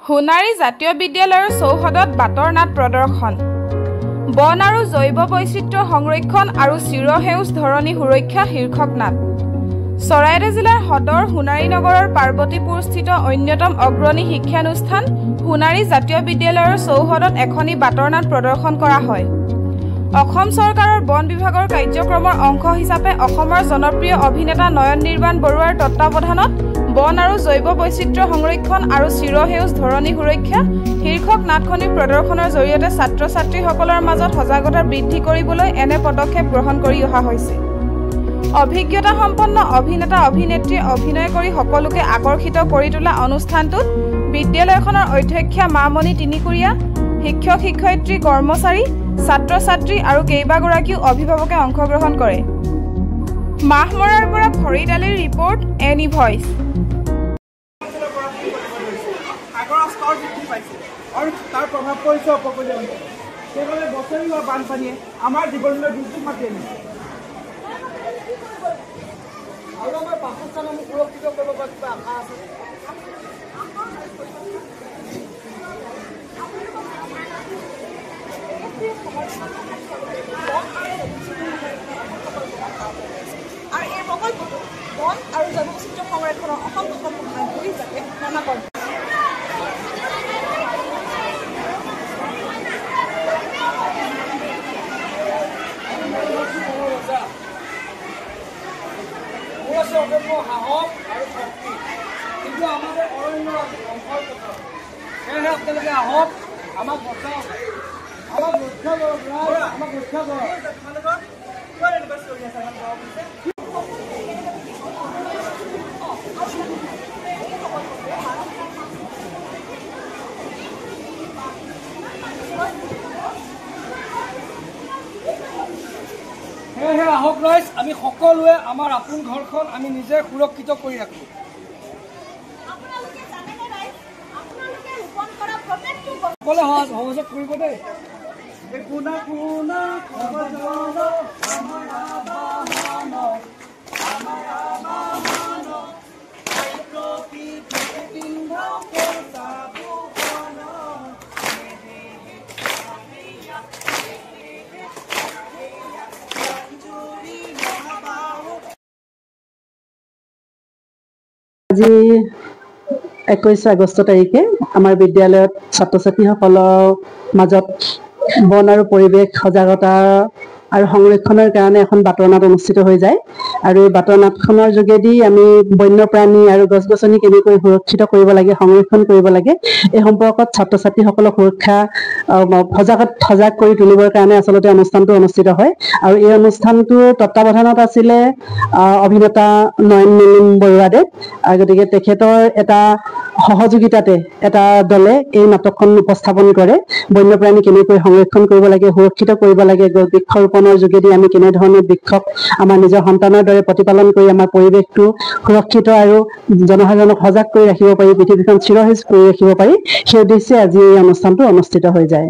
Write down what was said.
সোণাৰী জাতীয় বিদ্যালয়ৰ চৌহদত বাটৰ নাট প্ৰদৰ্শন বন আৰু জৈৱ বৈচিত্ৰ্য সংৰক্ষণ আৰু চিৰসেউজ ধৰণী সুৰক্ষা শীৰ্ষক নাট চৰাইদেউ জিলাৰ সদৰ সোণাৰী নগৰৰ পাৰ্বতীপুৰস্থিত অন্যতম অগ্ৰণী শিক্ষানুষ্ঠান সোণাৰী জাতীয় বিদ্যালয়ৰ চৌহদত এখনি বাটৰ নাট প্ৰদৰ্শন কৰা হয়। অসম চৰকাৰৰ বন বিভাগৰ কাৰ্যক্ৰমৰ অংশ হিচাপে অসমৰ জনপ্ৰিয় অভিনেতা নয়ন নিৰ্বাণ বৰুৱাৰ তত্ত্বাৱধানত বন আৰু জৈৱ বৈচিত্ৰ্য সংৰক্ষণ আৰু চিৰসেউজ ধৰণী সুৰক্ষা শীৰ্ষক নাটখনিৰ প্ৰদৰ্শনৰ জৰিয়তে ছাত্ৰ ছাত্ৰীসকলৰ মাজত সজাগতা বৃদ্ধি কৰিবলৈ এনে পদক্ষেপ গ্ৰহণ কৰি অহা হৈছে। অভিজ্ঞতা সম্পন্ন অভিনেতা অভিনেত্ৰীয়ে অভিনয় কৰি সকলোকে আকৰ্ষিত কৰি তোলা অনুষ্ঠানটোত বিদ্যালয়খনৰ অধ্যক্ষা মামণি তিনিকুৰীয়া, শিক্ষক শিক্ষয়িত্ৰী কৰ্মচাৰী, ছাত্ৰ ছাত্ৰী আৰু কেইবাগৰাকীও অভিভাৱকে অংশগ্ৰহণ কৰে। মাহমৰাৰ পৰা ফৰিদ আলীৰ ৰিপৰ্ট এনি ভইচ। और तार प्रभाव परिছে উপকূলীয় অঞ্চলত সেইবাবে বছৰি হোৱা বানপানীয়ে আমাৰ জীৱনলৈ দুৰ্যোগ মাতি আনিছে আৰু আমাৰ বাসস্থান আমি সুৰক্ষিত কৰিব পৰা কিবা আশা আছে। আৰু এই প্ৰকল্পটো বন আৰু জৈৱ বৈচিত্ৰ্য সংৰক্ষণৰ অসম প্ৰকল্পৰ ভাগী হিচাপে গণনা কৰে। সাহস আৰু শক্তি কিন্তু আমাদেৰ অৰণ্য ধ্বংসৰ কথা সেয়েহে আপোনালোকে আহক আমাক বচাওক আমাক ৰক্ষা কৰক আমাক ৰক্ষা কৰক। সেয়েহে আহক ৰাইজ আমি সকলোৱে আমাৰ আপোন ঘৰখন আমি নিজে সুৰক্ষিত কৰি ৰাখোঁ। সকলোৱে সহযোগ কৰিব দেই। আজি 21 আগষ্ট তাৰিখে আমাৰ বিদ্যালয়ত ছাত্ৰ ছাত্ৰীসকলৰ মাজত বন আৰু পৰিৱেশ সজাগতা আৰু সংৰক্ষণৰ কাৰণে এখন বাটৰ নাট অনুষ্ঠিত হৈ যায় আৰু এই বাটৰ নাটখনৰ যোগেদি আমি বন্যপ্ৰাণী আৰু গছ গছনি কেনেকৈ সুৰক্ষিত কৰিব লাগে সংৰক্ষণ কৰিব লাগে এই সম্পৰ্কত ছাত্ৰ ছাত্ৰীসকলক সুৰক্ষা সজাগ কৰি তুলিবৰ কাৰণে আচলতে অনুষ্ঠানটো অনুষ্ঠিত হয় আৰু এই অনুষ্ঠানটোৰ তত্ত্বাৱধানত আছিলে অভিনেতা নয়ন বৰুৱাদেৱ। গতিকে তেখেতৰ এটা সহযোগিতাতে এটা দলে এই নাটকখন উপস্থাপন কৰে। বন্যপ্ৰাণী কেনেকৈ সংৰক্ষণ কৰিব লাগে সুৰক্ষিত কৰিব লাগে বৃক্ষৰোপণৰ যোগেদি আমি কেনেধৰণে বৃক্ষক আমাৰ নিজৰ সন্তানৰ দৰে প্ৰতিপালন কৰি আমাৰ পৰিৱেশটো সুৰক্ষিত আৰু জনসাধাৰণক সজাগ কৰি ৰাখিব পাৰি পৃথিৱীখন চিৰসেউজ কৰি ৰাখিব পাৰি সেই উদ্দেশ্যে আজি এই অনুষ্ঠানটো অনুষ্ঠিত হৈ যায়।